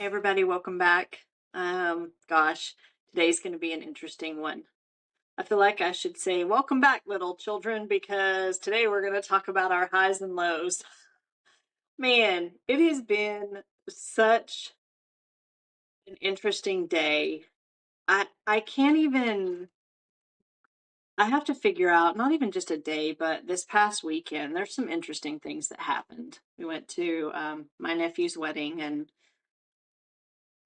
Hey everybody, welcome back. Gosh, today's going to be an interesting one. I feel like I should say, welcome back, little children, because today we're going to talk about our highs and lows. Man, it has been such an interesting day. I can't even, I have to figure out, not even just a day, but this past weekend, there's some interesting things that happened. We went to my nephew's wedding and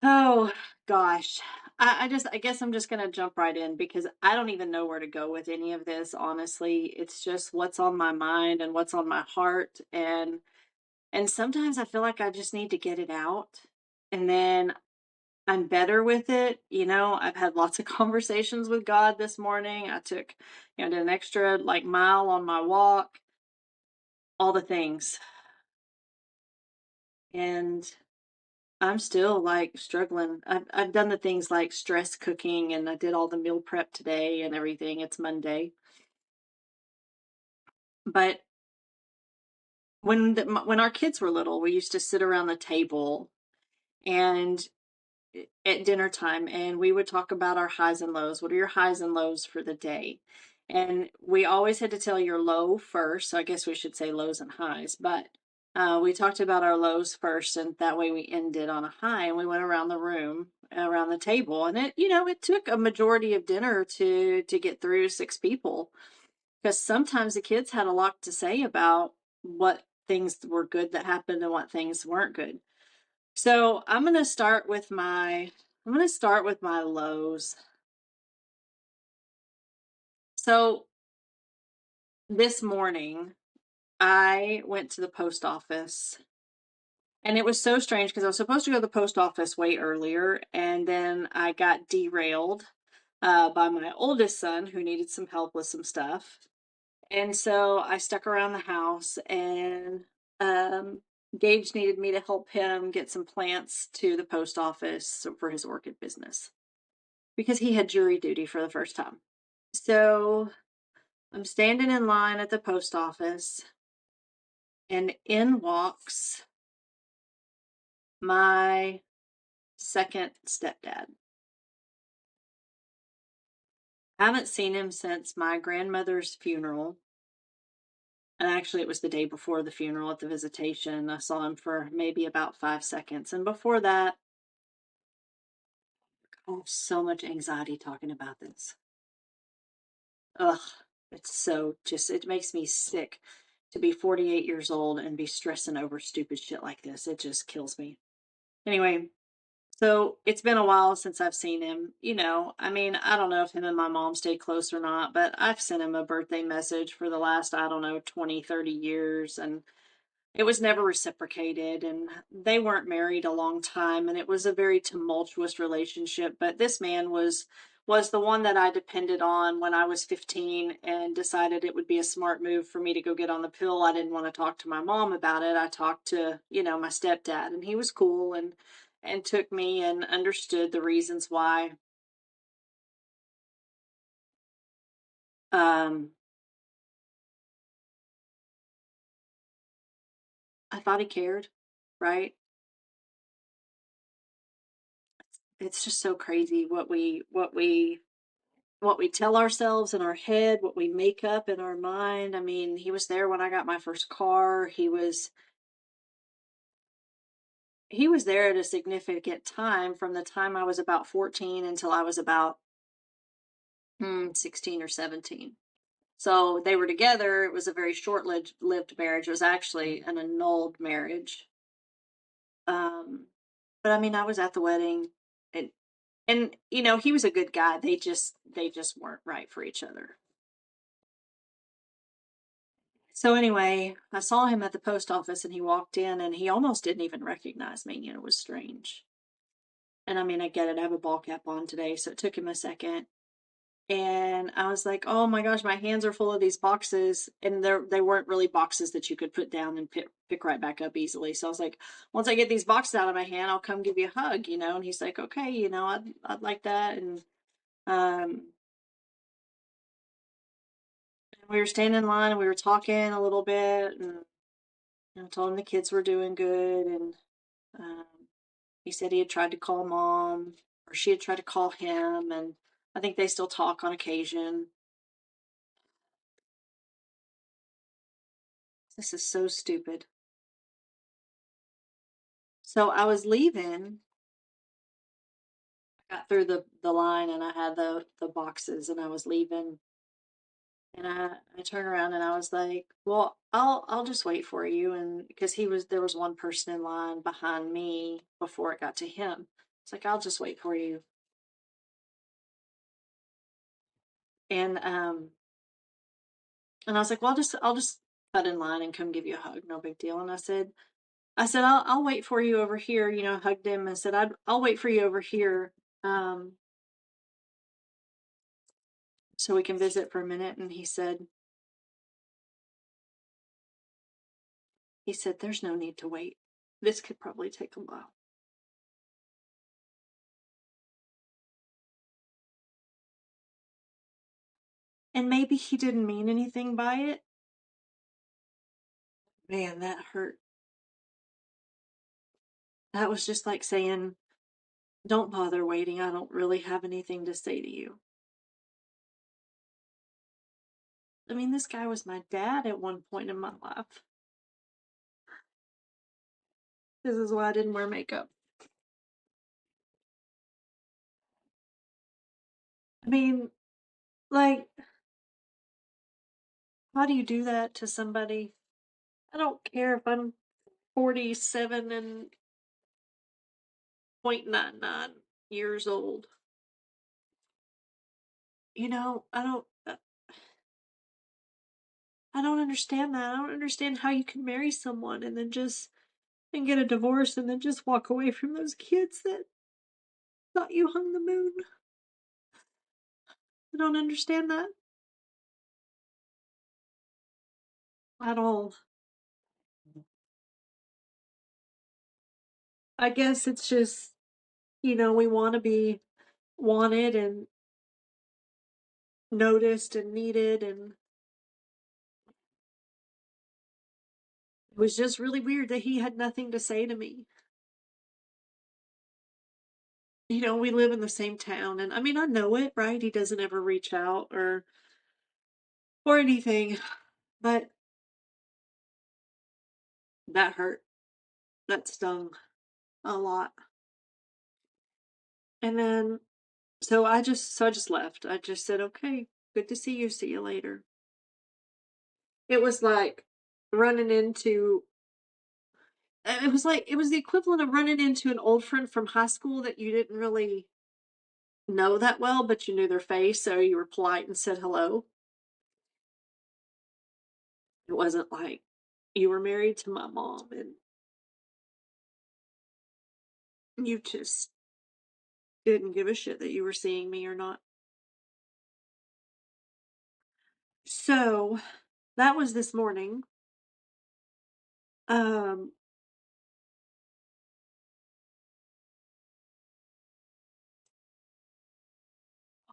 oh gosh. I guess I'm just gonna jump right in because I don't even know where to go with any of this, honestly. It's just what's on my mind and what's on my heart. And sometimes I feel like I just need to get it out. And then I'm better with it. I've had lots of conversations with God this morning. I took, did an extra like mile on my walk, all the things. And I'm still like struggling. I've done the things like stress cooking and I did all the meal prep today and everything. It's Monday. But when our kids were little, we used to sit around the table and at dinner time and we would talk about our highs and lows. What are your highs and lows for the day? And we always had to tell your low first. So I guess we should say lows and highs, but we talked about our lows first, and that way we ended on a high. And we went around the room, around the table, and it took a majority of dinner to get through six people, because sometimes the kids had a lot to say about what things were good that happened and what things weren't good. So I'm gonna start with my lows. So this morning I went to the post office, and it was so strange because I was supposed to go to the post office way earlier, and then I got derailed by my oldest son who needed some help with some stuff. And so I stuck around the house, and um, Gage needed me to help him get some plants to the post office for his orchid business because he had jury duty for the first time. So I'm standing in line at the post office, and in walks my second stepdad. I haven't seen him since my grandmother's funeral. And actually, it was the day before the funeral at the visitation. I saw him for maybe about 5 seconds. And before that, oh, so much anxiety talking about this. Ugh, it makes me sick to be 48 years old and be stressing over stupid shit like this. It just kills me. Anyway, so it's been a while since I've seen him. I mean, I don't know if him and my mom stayed close or not, but I've sent him a birthday message for the last, I don't know, 20, 30 years. And it was never reciprocated. And they weren't married a long time. And it was a very tumultuous relationship. But this man was the one that I depended on when I was 15 and decided it would be a smart move for me to go get on the pill. I didn't want to talk to my mom about it. I talked to, my stepdad, and he was cool and took me and understood the reasons why. Um, I thought he cared, right? It's just so crazy what we tell ourselves in our head, what we make up in our mind. I mean, he was there when I got my first car. He was there at a significant time from the time I was about 14 until I was about 16 or 17. So they were together. It was a very short-lived marriage. It was actually an annulled marriage. Um, but I mean, I was at the wedding, and he was a good guy. They just weren't right for each other. So anyway, I saw him at the post office, and he walked in, and he almost didn't even recognize me, and it was strange. And I mean, I get it. I have a ball cap on today, so it took him a second. And I was like, "Oh my gosh, my hands are full of these boxes," and they weren't really boxes that you could put down and pick right back up easily. So I was like, "Once I get these boxes out of my hand, I'll come give you a hug." And he's like, "Okay, I'd like that." And um, we were standing in line and we were talking a little bit, and I told him the kids were doing good, and um, He said he had tried to call mom, or she had tried to call him, and I think they still talk on occasion. This is so stupid. So I was leaving, got through the line, and I had the boxes, and I was leaving, and I turned around and I was like, "Well, I'll just wait for you," and because there was one person in line behind me before it got to him. It's like, "I'll just wait for you," and I was like, "Well, I'll just cut in line and come give you a hug, no big deal." And I said, I'll wait for you over here. You know, hugged him and said, I'll wait for you over here, um, so we can visit for a minute. And he said, "There's no need to wait. This could probably take a while." And maybe he didn't mean anything by it. Man, that hurt. That was just like saying, "Don't bother waiting. I don't really have anything to say to you." I mean, this guy was my dad at one point in my life. This is why I didn't wear makeup. I mean, like, how do you do that to somebody? I don't care if I'm 47 and 0.99 years old. You know, I don't understand that. I don't understand how you can marry someone and then just and get a divorce and then just walk away from those kids that thought you hung the moon. I don't understand that at all. I guess it's just, we want to be wanted and noticed and needed, and it was just really weird that he had nothing to say to me. We live in the same town, and I mean, I know it, right? He doesn't ever reach out or anything, but that hurt. That stung a lot. And then so I just left. I just said, "Okay, good to see you. See you later." It was like running into it was the equivalent of running into an old friend from high school that you didn't really know that well, but you knew their face, so you were polite and said hello. It wasn't like you were married to my mom and you just didn't give a shit that you were seeing me or not. So that was this morning. Um,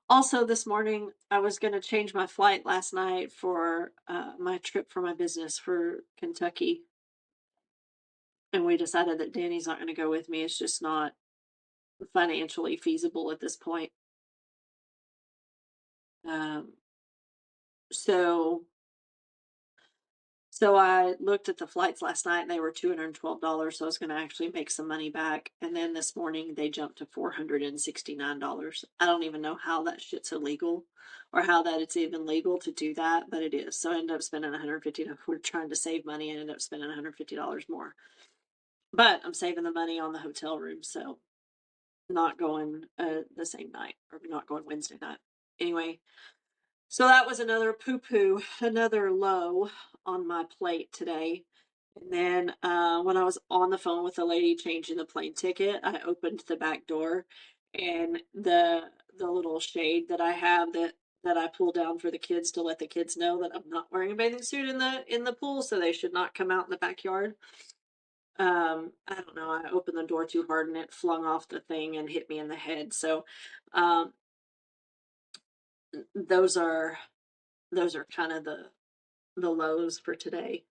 Also this morning, I was going to change my flight last night for my trip for my business for Kentucky. And we decided that Danny's not going to go with me. It's just not financially feasible at this point. Um, so So I looked at the flights last night and they were $212. So I was going to actually make some money back. And then this morning they jumped to $469. I don't even know how that shit's illegal or how that it's even legal to do that, but it is. So I ended up spending $150. We're trying to save money and ended up spending $150 more. But I'm saving the money on the hotel room. So not going the same night or not going Wednesday night. Anyway, so that was another poo poo, another low on my plate today. And then when I was on the phone with the lady changing the plane ticket, I opened the back door, and the little shade that I have that I pull down for the kids to let the kids know that I'm not wearing a bathing suit in the pool, so they should not come out in the backyard. I don't know. I opened the door too hard and it flung off the thing and hit me in the head. So, um, those are kind of the lows for today.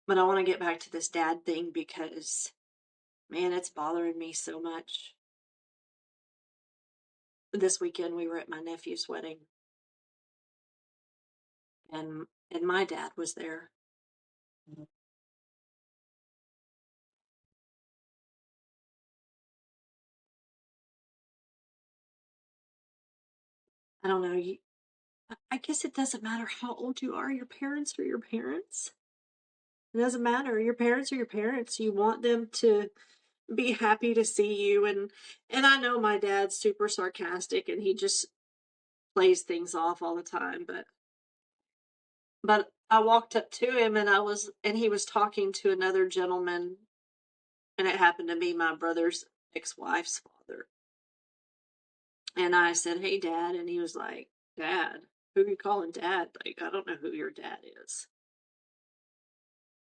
But I want to get back to this dad thing because Man, it's bothering me so much. This weekend we were at my nephew's wedding and my dad was there. I don't know, I guess it doesn't matter how old you are, your parents are your parents. It doesn't matter. Your parents are your parents. You want them to be happy to see you and I know my dad's super sarcastic and he just plays things off all the time, but I walked up to him and he was talking to another gentleman and it happened to be my brother's ex-wife's father. And I said, "Hey dad," and he was like, "Dad? Who are you calling dad? Like I don't know who your dad is."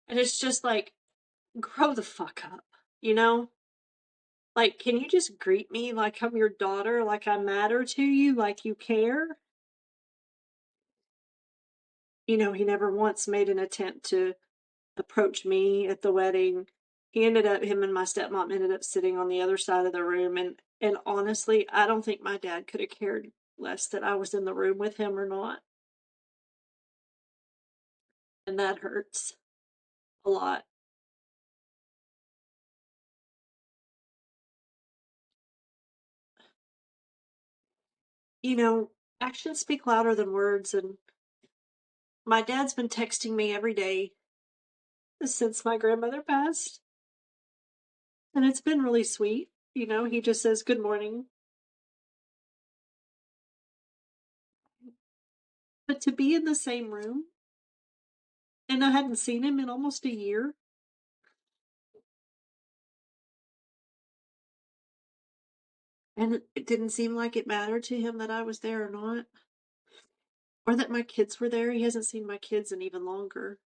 And it's just like, grow the fuck up, you know? Like, can you just greet me like I'm your daughter, like I matter to you, like you care? You know, he never once made an attempt to approach me at the wedding. Him and my stepmom ended up sitting on the other side of the room. And honestly, I don't think my dad could have cared less that I was in the room with him or not. And that hurts a lot. You know, actions speak louder than words. And my dad's been texting me every day since my grandmother passed. And it's been really sweet. You know, he just says, "Good morning." But to be in the same room, and I hadn't seen him in almost a year, and it didn't seem like it mattered to him that I was there or not, or that my kids were there. He hasn't seen my kids in even longer.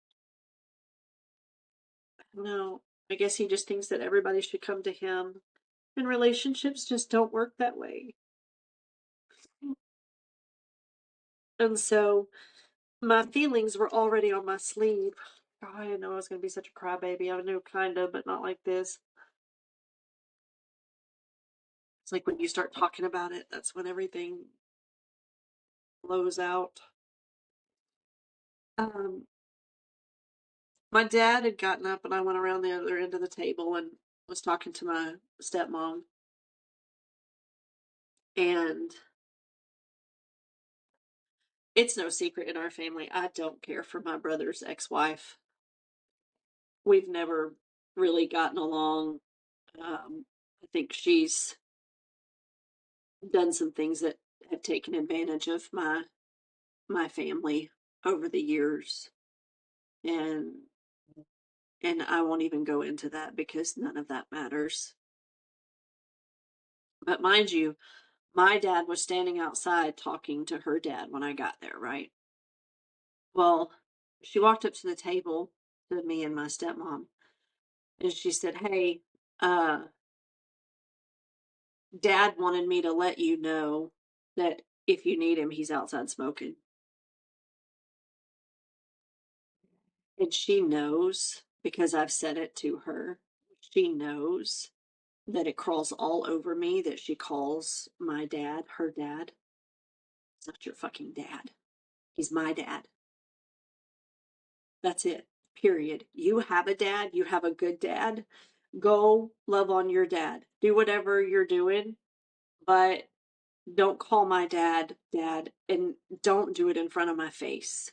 No, I guess he just thinks that everybody should come to him, and relationships just don't work that way. And so my feelings were already on my sleeve. God, I didn't know I was going to be such a crybaby. I knew kind of, but not like this. It's like when you start talking about it, that's when everything blows out. Um, my dad had gotten up and I went around the other end of the table and was talking to my stepmom. And it's no secret in our family, I don't care for my brother's ex wife. We've never really gotten along. I think she's done some things that have taken advantage of my family over the years. And and I won't even go into that because none of that matters. But mind you, my dad was standing outside talking to her dad when I got there, right? Well, she walked up to the table to me and my stepmom and she said, "Hey, uh, dad wanted me to let you know that if you need him, he's outside smoking." And she knows because I've said it to her. She knows that it crawls all over me that she calls my dad her dad. It's not your fucking dad. He's my dad. That's it. Period. You have a dad. You have a good dad. Go love on your dad. Do whatever you're doing, but don't call my dad dad and don't do it in front of my face.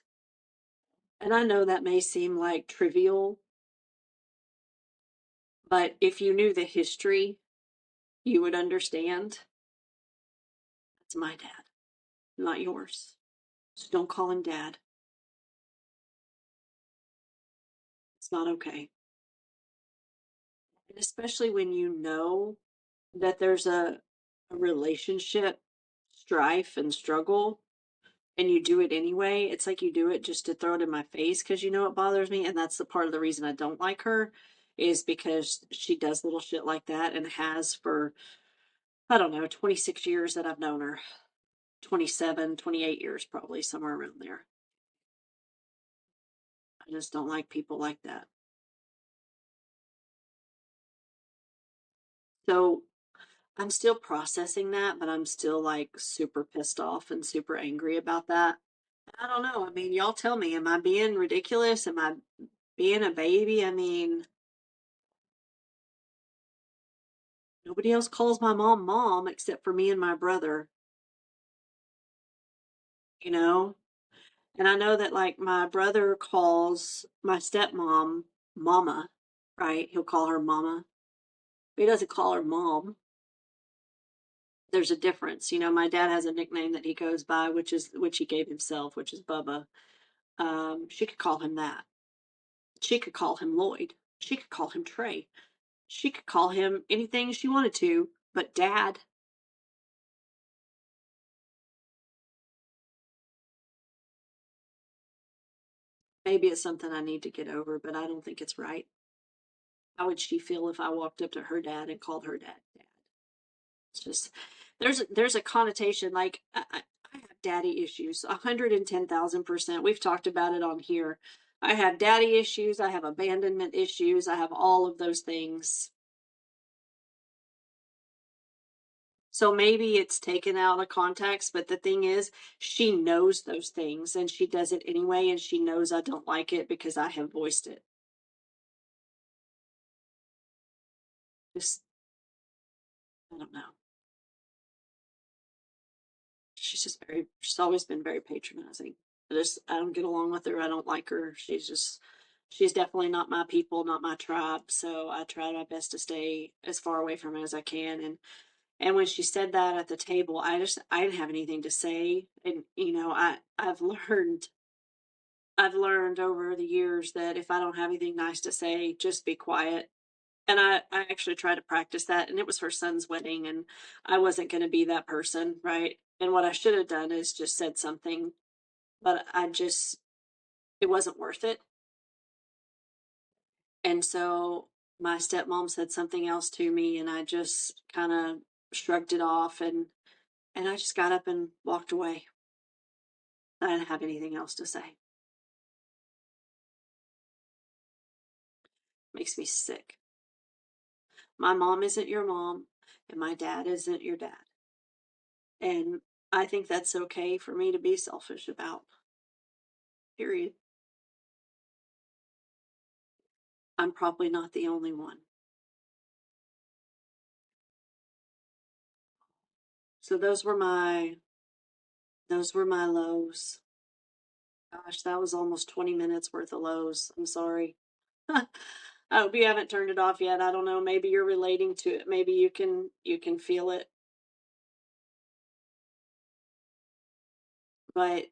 And I know that may seem like trivial, but if you knew the history, you would understand. That's my dad, not yours. So don't call him dad. It's not okay. And especially when you know that there's a relationship strife and struggle and you do it anyway. It's like you do it just to throw it in my face because you know it bothers me. And that's the part of the reason I don't like her is because she does little shit like that and has for, I don't know, 26 years that I've known her. 27, 28 years, probably somewhere around there. I just don't like people like that. So I'm still processing that, but I'm still like super pissed off and super angry about that. I don't know. I mean, y'all tell me, am I being ridiculous? Am I being a baby? I mean, nobody else calls my mom mom except for me and my brother, you know? And I know that like my brother calls my stepmom mama, right? He'll call her mama. But he doesn't call her mom. There's a difference. You know, my dad has a nickname that he goes by, which he gave himself, which is Bubba. She could call him that. She could call him Lloyd. She could call him Trey. She could call him anything she wanted to, but dad. Maybe it's something I need to get over, but I don't think it's right. How would she feel if I walked up to her dad and called her dad dad? It's just there's a connotation like I have daddy issues 110,000%. We've talked about it on here. I have daddy issues. I have abandonment issues. I have all of those things. So maybe it's taken out of context, but the thing is, she knows those things and she does it anyway, and she knows I don't like it because I have voiced it. Just, I don't know. She's always been very patronizing. I don't get along with her. I don't like her. She's definitely not my people, not my tribe. So I try my best to stay as far away from her as I can. And when she said that at the table, I didn't have anything to say. And, you know, I've learned over the years that if I don't have anything nice to say, just be quiet. And I actually tried to practice that, and it was her son's wedding, and I wasn't going to be that person, right? And what I should have done is just said something, but it wasn't worth it. And so my stepmom said something else to me, and I just kind of shrugged it off, and I just got up and walked away. I didn't have anything else to say. Makes me sick. My mom isn't your mom, and my dad isn't your dad. And I think that's okay for me to be selfish about. Period. I'm probably not the only one. So those were my lows. Gosh, that was almost 20 minutes worth of lows. I'm sorry. I hope you haven't turned it off yet. I don't know. Maybe you're relating to it. Maybe you can feel it. But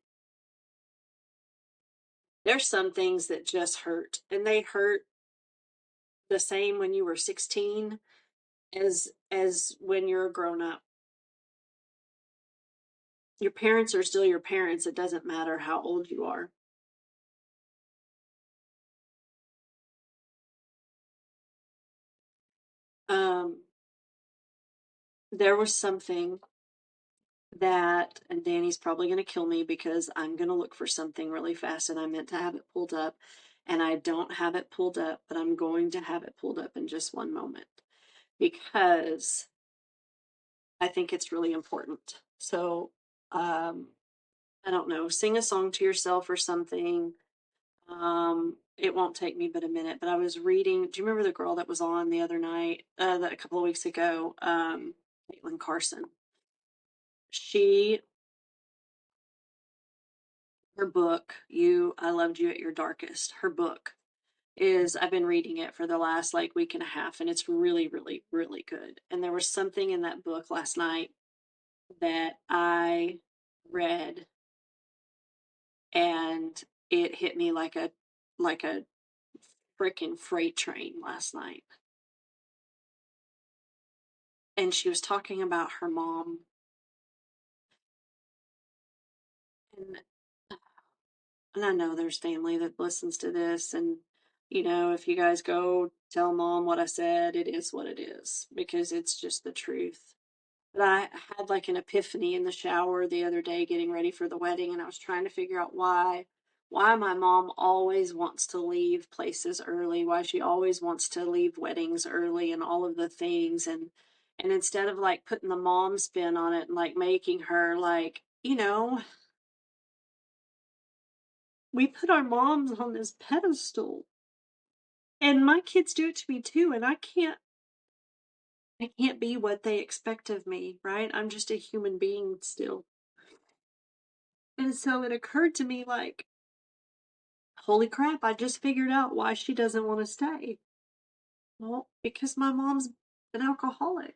there's some things that just hurt. And they hurt the same when you were 16 as when you're a grown up. Your parents are still your parents. It doesn't matter how old you are. Um, there was something that, and Danny's probably going to kill me because I'm going to look for something really fast and I meant to have it pulled up and I don't have it pulled up, but I'm going to have it pulled up in just one moment because I think it's really important. So, um, I don't know, sing a song to yourself or something. It won't take me but a minute, but I was reading. Do you remember the girl that was on the other night, a couple of weeks ago? Caitlin Carson. She Her book, I Loved You at Your Darkest. Her book I've been reading it for the last like week and a half, and it's really, really, really good. And there was something in that book last night that I read, and it hit me like a freaking freight train last night. And she was talking about her mom, and and I know there's family that listens to this, and you know, if you guys go tell mom what I said, it is what it is because it's just the truth. But I had like an epiphany in the shower the other day getting ready for the wedding, and I was trying to figure out why my mom always wants to leave places early, why she always wants to leave weddings early and all of the things. And instead of like putting the mom spin on it and like making her like, we put our moms on this pedestal. And my kids do it to me too, and I can't be what they expect of me, right? I'm just a human being still. And so it occurred to me like, holy crap, I just figured out why she doesn't want to stay. Well, because my mom's an alcoholic.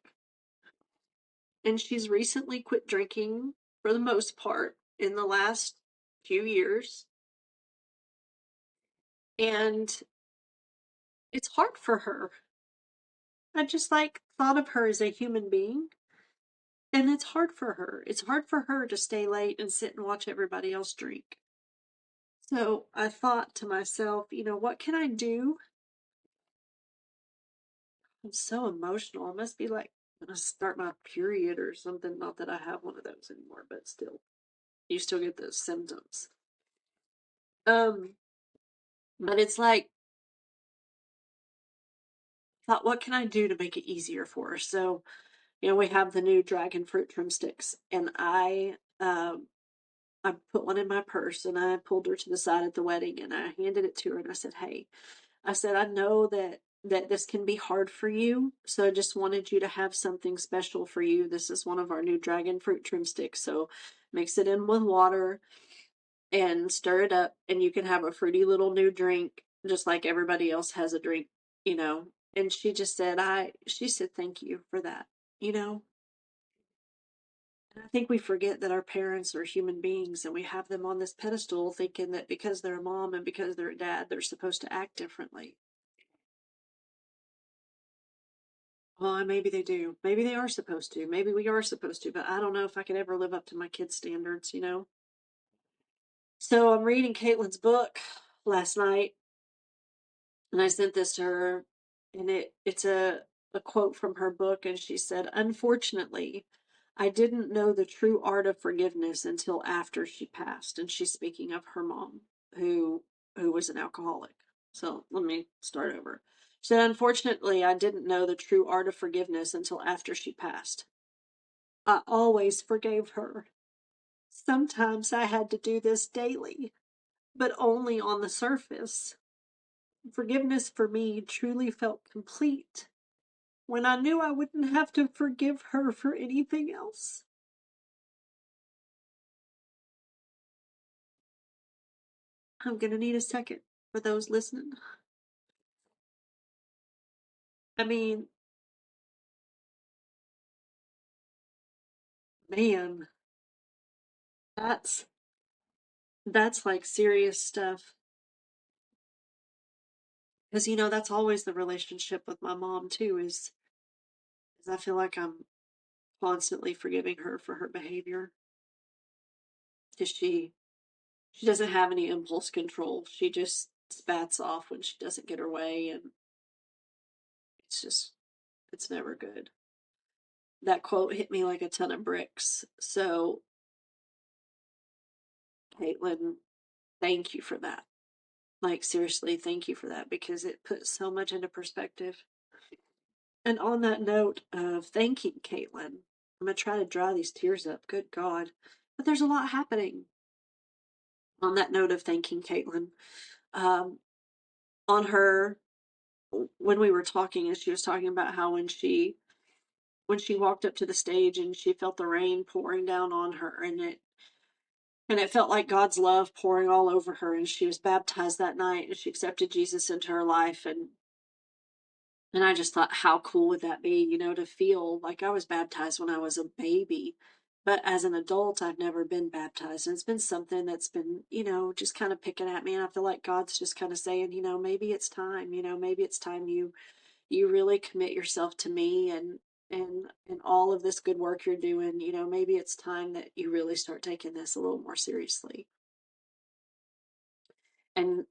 And she's recently quit drinking for the most part in the last few years. And it's hard for her. I just like thought of her as a human being. And it's hard for her. It's hard for her to stay late and sit and watch everybody else drink. So I thought to myself, what can I do? I'm so emotional. I must be like gonna start my period or something. Not that I have one of those anymore, but still, you still get those symptoms. Um, but it's like, thought, what can I do to make it easier for her? So, we have the new dragon fruit drumsticks, and I put one in my purse and I pulled her to the side at the wedding and I handed it to her and I said, "Hey," I said, "I know that this can be hard for you, so I just wanted you to have something special for you. This is one of our new dragon fruit drumsticks, so mix it in with water and stir it up, and you can have a fruity little new drink, just like everybody else has a drink, you know." And she just said, she said, "Thank you for that, you know." And I think we forget that our parents are human beings and we have them on this pedestal thinking that because they're a mom and because they're a dad, they're supposed to act differently. Well, maybe they do. Maybe they are supposed to. Maybe we are supposed to, but I don't know if I could ever live up to my kids' standards. So I'm reading Caitlin's book last night, and I sent this to her, and it's a quote from her book, and she said, "Unfortunately, I didn't know the true art of forgiveness until after she passed." And she's speaking of her mom, who was an alcoholic. So let me start over. She said, "Unfortunately, I didn't know the true art of forgiveness until after she passed. I always forgave her. Sometimes I had to do this daily, but only on the surface. Forgiveness for me truly felt complete when I knew I wouldn't have to forgive her for anything else." I'm going to need a second for those listening. I mean, man, that's that's like serious stuff. Because that's always the relationship with my mom too, is I feel like I'm constantly forgiving her for her behavior. Because she doesn't have any impulse control. She just spats off when she doesn't get her way, and it's never good. That quote hit me like a ton of bricks. So, Caitlin, thank you for that. Like, seriously, thank you for that because it puts so much into perspective. And on that note of thanking Caitlin, I'm going to try to dry these tears up. Good God. But there's a lot happening. On that note of thanking Caitlin, um, on her, when we were talking, and she was talking about how when she walked up to the stage and she felt the rain pouring down on her, and it felt like God's love pouring all over her, and she was baptized that night and she accepted Jesus into her life, and I just thought, how cool would that be, to feel like I was baptized when I was a baby, but as an adult I've never been baptized, and it's been something that's been, just kind of picking at me, and I feel like God's just kind of saying, maybe it's time, maybe it's time you really commit yourself to me, and all of this good work you're doing, maybe it's time that you really start taking this a little more seriously. And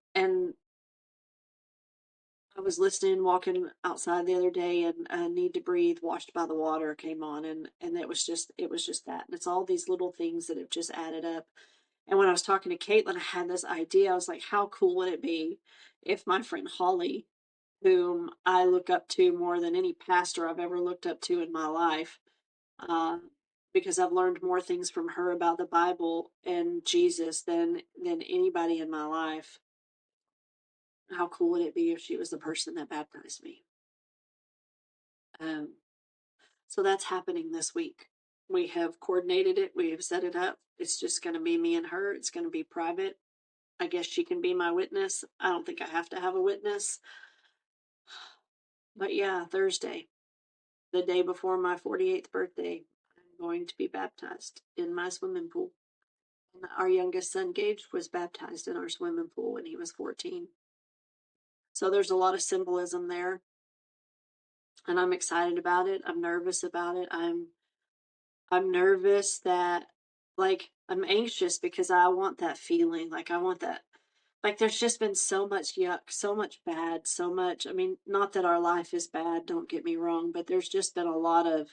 I was listening, walking outside the other day, and Need to Breathe, Washed by the Water came on, and it was just that. And it's all these little things that have just added up. And when I was talking to Caitlin, I had this idea. I was like, how cool would it be if my friend Holly, whom I look up to more than any pastor I've ever looked up to in my life, uh, because I've learned more things from her about the Bible and Jesus than anybody in my life. How cool would it be if she was the person that baptized me? Um, so that's happening this week. We have coordinated it. We have set it up. It's just going to be me and her. It's going to be private. I guess she can be my witness. I don't think I have to have a witness. But yeah, Thursday, the day before my 48th birthday, I'm going to be baptized in my swimming pool. And our youngest son, Gage, was baptized in our swimming pool when he was 14. So there's a lot of symbolism there. And I'm excited about it. I'm nervous about it. I'm nervous that, like, I'm anxious because I want that feeling. Like, I want that. Like, there's just been so much yuck, so much bad, so much. I mean, not that our life is bad, don't get me wrong, but there's just been a lot of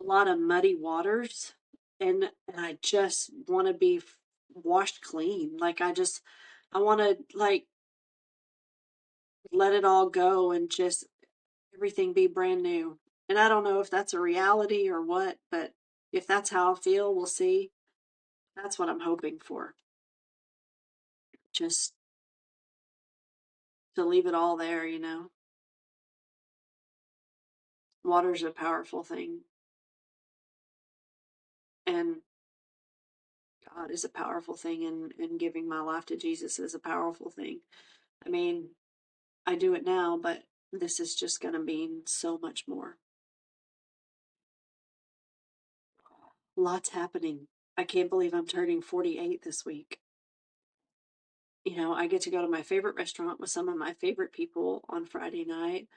muddy waters, and I just want to be washed clean. Like, I want to, like, let it all go and just everything be brand new. And I don't know if that's a reality or what, but if that's how I feel, we'll see. That's what I'm hoping for. Just to leave it all there, you know. Water's a powerful thing, and God is a powerful thing, and giving my life to Jesus is a powerful thing. I mean, I do it now, but this is just going to mean so much more. Lots happening. I can't believe I'm turning 48 this week. You know, I get to go to my favorite restaurant with some of my favorite people on Friday night.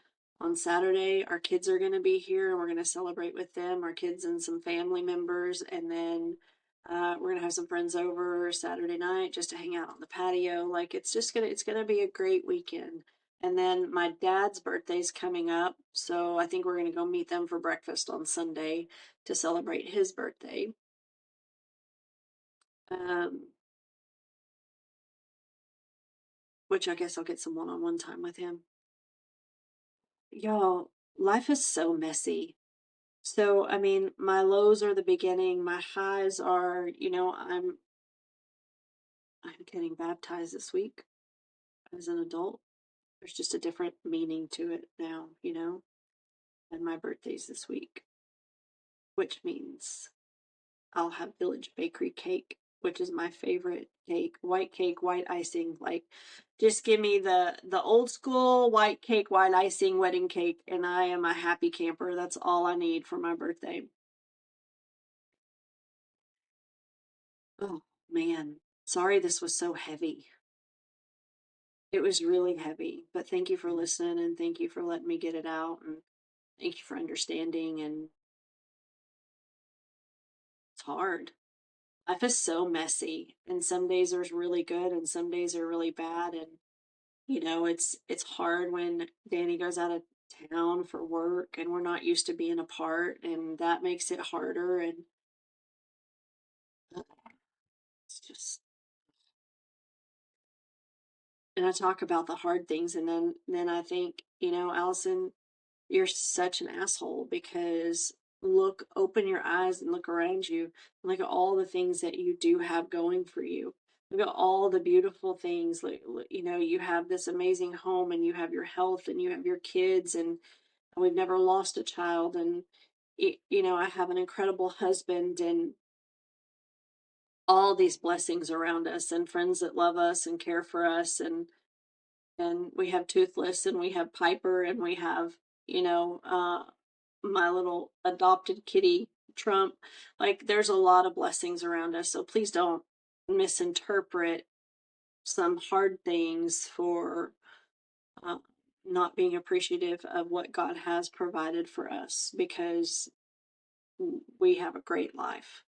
On Saturday, our kids are going to be here and we're going to celebrate with them, our kids and some family members. And then we're going to have some friends over Saturday night just to hang out on the patio. Like, it's going to be a great weekend. And then my dad's birthday's coming up. So I think we're going to go meet them for breakfast on Sunday to celebrate his birthday. Um, which I guess I'll get some one-on-one time with him. Y'all, life is so messy. So, I mean, my lows are the beginning. My highs are, I'm getting baptized this week as an adult. There's just a different meaning to it now. And my birthday's this week, which means I'll have Village Bakery cake, which is my favorite cake, white icing. Like, just give me the old school white cake, white icing wedding cake, and I am a happy camper. That's all I need for my birthday. Oh man, sorry this was so heavy. It was really heavy, but thank you for listening and thank you for letting me get it out and thank you for understanding. And it's hard. Life is so messy, and some days are really good and some days are really bad. And it's hard when Danny goes out of town for work and we're not used to being apart, and that makes it harder. And it's just, and I talk about the hard things, and then I think, Allison, you're such an asshole because open your eyes and look around you and look at all the things that you do have going for you. Look at all the beautiful things. Like, you have this amazing home and you have your health and you have your kids, and we've never lost a child. And, I have an incredible husband and all these blessings around us and friends that love us and care for us. And we have Toothless and we have Piper and we have, my little adopted kitty Trump. Like, there's a lot of blessings around us. So please don't misinterpret some hard things for uh, not being appreciative of what God has provided for us, because we have a great life.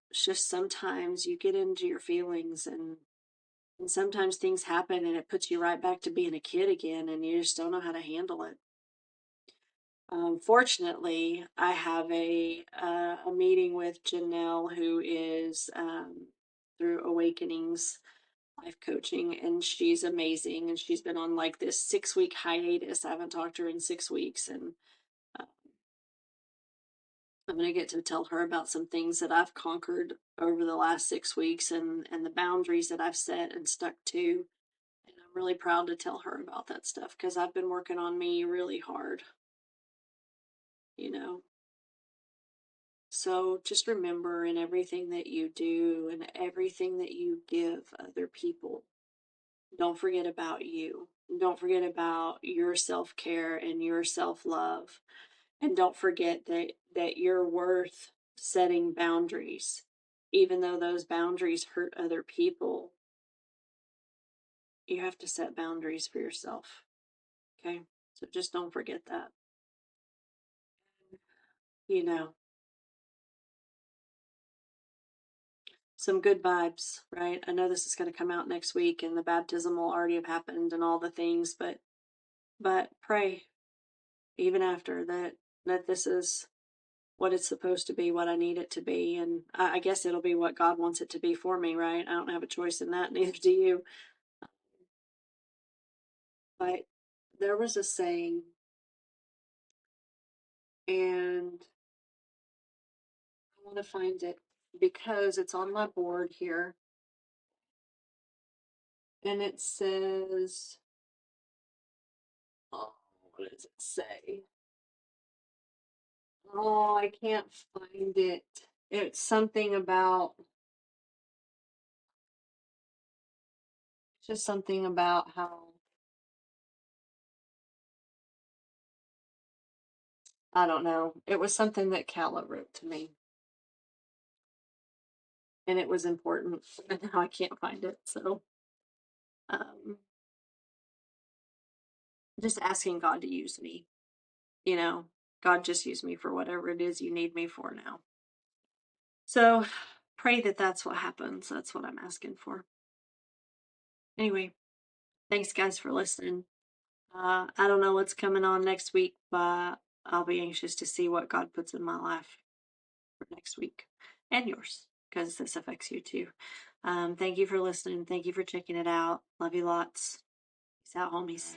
It's just sometimes you get into your feelings, and sometimes things happen and it puts you right back to being a kid again, and you just don't know how to handle it. Fortunately, I have a meeting with Janelle, who is through Awakenings life coaching, and she's amazing. And she's been on like this 6 week hiatus. I haven't talked to her in 6 weeks, and uh, I'm going to get to tell her about some things that I've conquered over the last 6 weeks, and the boundaries that I've set and stuck to. And I'm really proud to tell her about that stuff because I've been working on me really hard, you know. So just remember, in everything that you do and everything that you give other people, don't forget about you. Don't forget about your self-care and your self-love. And don't forget that you're worth setting boundaries. Even though those boundaries hurt other people, you have to set boundaries for yourself. Okay? So just don't forget that. You know, some good vibes, right? I know this is going to come out next week and the baptism will already have happened and all the things, but pray even after that this is what it's supposed to be, what I need it to be, and I guess it'll be what God wants it to be for me, right? I don't have a choice in that, neither do you. But there was a saying, and I want to find it because it's on my board here, and it says, oh, what does it say? Oh, I can't find it. It's something about, just something about how, I don't know. It was something that Calla wrote to me, and it was important, and now I can't find it. So, um, just asking God to use me, you know, God, just use me for whatever it is you need me for now. So, pray that that's what happens. That's what I'm asking for. Anyway, thanks guys for listening. I don't know what's coming on next week, but I'll be anxious to see what God puts in my life for next week and yours, because this affects you too. Thank you for listening. Thank you for checking it out. Love you lots. Peace out, homies.